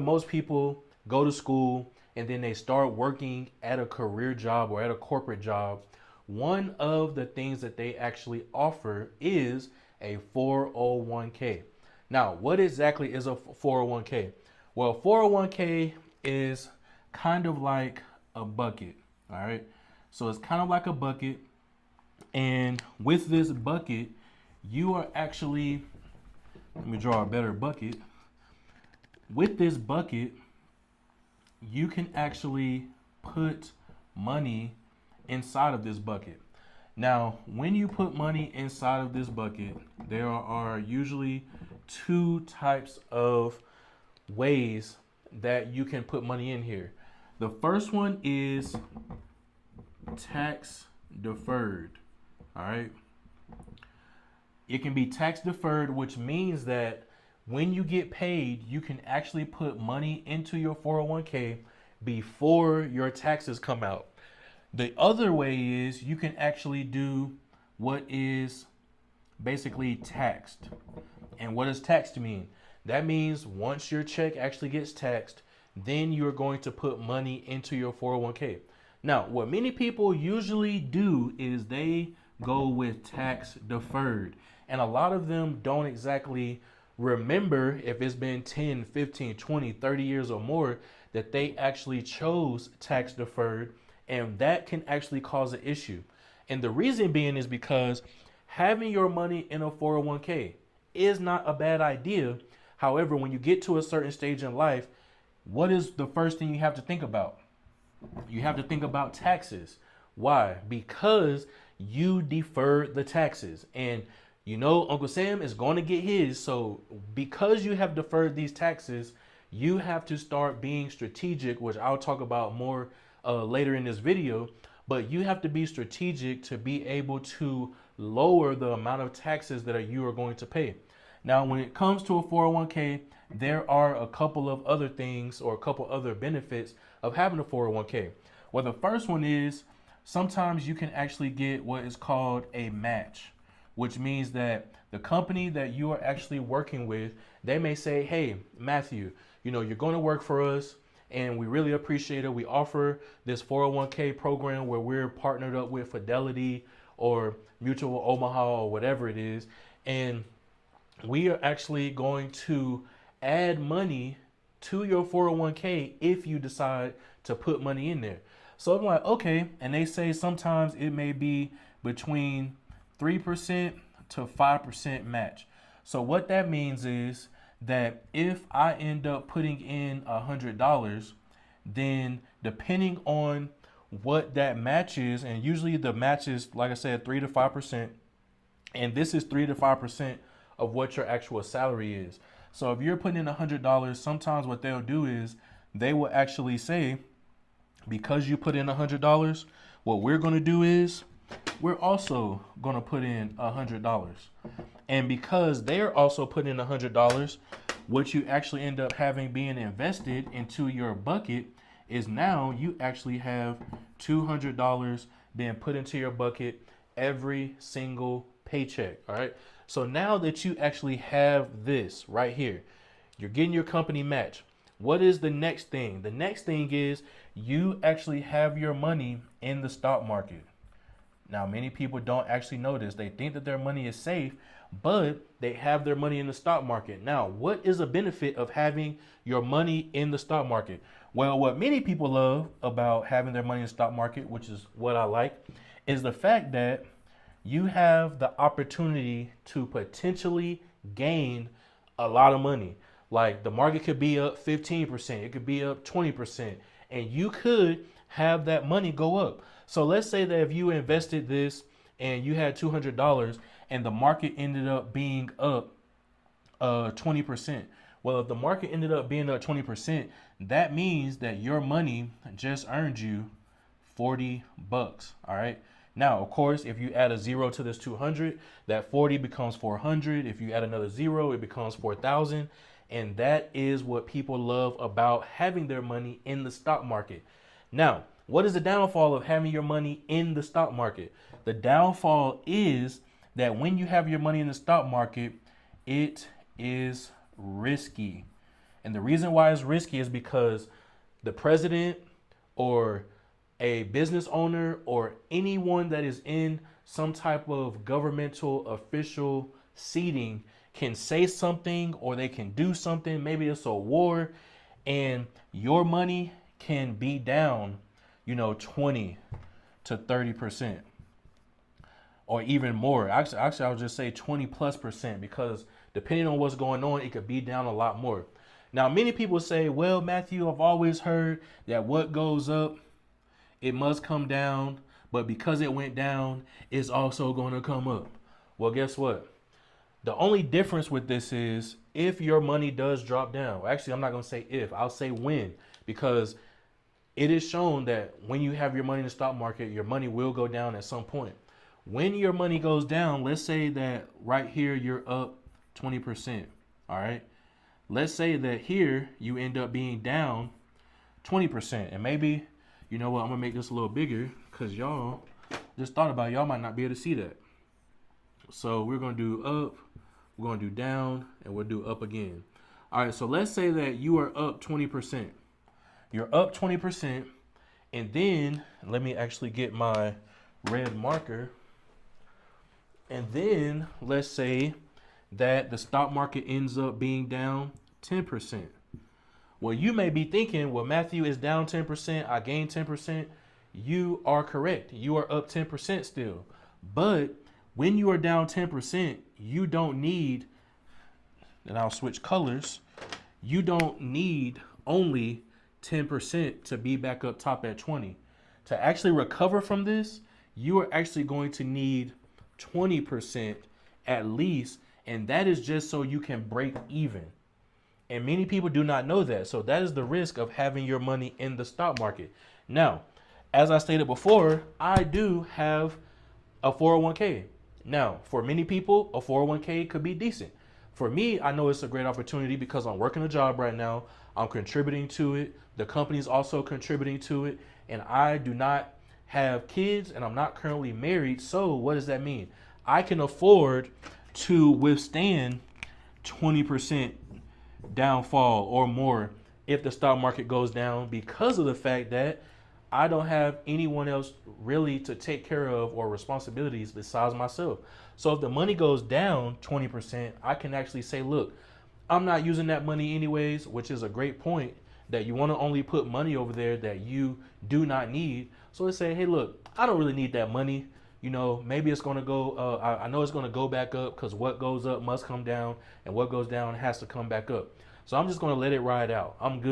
Most people go to school and then they start working at a career job or at a corporate job. One of the things that they actually offer is a 401k. Now, what exactly is a 401k? Well, 401k is kind of like a bucket, all right? So it's kind of like a bucket, and with this bucket, you are actually, let me draw a better bucket. With this bucket, you can actually put money inside of this bucket. Now, when you put money inside of this bucket, there are usually two types of ways that you can put money in here. The first one is tax deferred. All right. It can be tax deferred, which means that when you get paid, you can actually put money into your 401k before your taxes come out. The other way is you can actually do what is basically taxed. And what does taxed mean? That means once your check actually gets taxed, then you're going to put money into your 401k. Now, what many people usually do is they go with tax deferred. And a lot of them don't exactly remember, if it's been 10, 15, 20, 30 years or more, that they actually chose tax deferred, and that can actually cause an issue. And the reason being is because having your money in a 401k is not a bad idea. However, when you get to a certain stage in life, what is the first thing you have to think about? You have to think about taxes. Why? Because you deferred the taxes. And you know Uncle Sam is going to get his. So because you have deferred these taxes, you have to start being strategic, which I'll talk about more later in this video. But you have to be strategic to be able to lower the amount of taxes that you are going to pay. Now, when it comes to a 401k, there are a couple of other things or a couple other benefits of having a 401k. Well, the first one is sometimes you can actually get what is called a match, which means that the company that you are actually working with, they may say, hey, Matthew, you know, you're going to work for us and we really appreciate it. We offer this 401k program where we're partnered up with Fidelity or Mutual Omaha or whatever it is. And we are actually going to add money to your 401k if you decide to put money in there. So I'm like, okay. And they say sometimes it may be between 3% to 5% match. So what that means is that if I end up putting in $100, then depending on what that match is, and usually the match is, like I said, 3 to 5%, and this is 3 to 5% of what your actual salary is. So if you're putting in $100, sometimes what they'll do is they will actually say, because you put in $100, what we're going to do is we're also going to put in $100. And because they're also putting in $100, what you actually end up having being invested into your bucket is now you actually have $200 being put into your bucket every single paycheck. All right. So now that you actually have this right here, you're getting your company match. What is the next thing? The next thing is you actually have your money in the stock market. Now, many people don't actually know this. They think that their money is safe, but they have their money in the stock market. Now, what is a benefit of having your money in the stock market? Well, what many people love about having their money in the stock market, which is what I like, is the fact that you have the opportunity to potentially gain a lot of money. Like the market could be up 15%, it could be up 20%, and you could have that money go up. So let's say that if you invested this and you had $200 and the market ended up being up 20%. Well, if the market ended up being up 20%, that means that your money just earned you 40 bucks. All right. Now, of course, if you add a zero to this 200, that 40 becomes 400. If you add another zero, it becomes 4,000. And that is what people love about having their money in the stock market. Now, what is the downfall of having your money in the stock market? The downfall is that when you have your money in the stock market, it is risky. And the reason why it's risky is because the president or a business owner or anyone that is in some type of governmental official seating can say something or they can do something. Maybe it's a war and your money can be down, 20 to 30% or even more. Actually, I would just say 20+% because depending on what's going on, it could be down a lot more. Now, many people say, well, Matthew, I've always heard that what goes up, it must come down, but because it went down, it's also going to come up. Well, guess what? The only difference with this is if your money does drop down. Actually, I'm not going to say if, I'll say when, because it is shown that when you have your money in the stock market, your money will go down at some point. When your money goes down, let's say that right here, you're up 20%. All right. Let's say that here you end up being down 20%. And maybe, you know what, I'm going to make this a little bigger because y'all just thought about it. Y'all might not be able to see that. So we're going to do up, we're going to do down, and we'll do up again. All right, so let's say that you are up 20%. You're up 20%, and then let me actually get my red marker. And then let's say that the stock market ends up being down 10%. Well, you may be thinking, well, Matthew is down 10%, I gained 10%. You are correct. You are up 10% still. But when you are down 10%, you don't need, and I'll switch colors, you don't need only 10% to be back up top at 20. To actually recover from this, you are actually going to need 20% at least, and that is just so you can break even. And many people do not know that. So that is the risk of having your money in the stock market. Now, as I stated before, I do have a 401k. Now, for many people, a 401k could be decent. For me, I know it's a great opportunity because I'm working a job right now. I'm contributing to it. The company's also contributing to it. And I do not have kids and I'm not currently married. So what does that mean? I can afford to withstand 20% downfall or more if the stock market goes down because of the fact that I don't have anyone else really to take care of or responsibilities besides myself. So if the money goes down 20%, I can actually say, look, I'm not using that money anyways, which is a great point that you want to only put money over there that you do not need. So let's say, hey, look, I don't really need that money. Maybe it's going to go, I know it's going to go back up because what goes up must come down and what goes down has to come back up. So I'm just going to let it ride out. I'm good.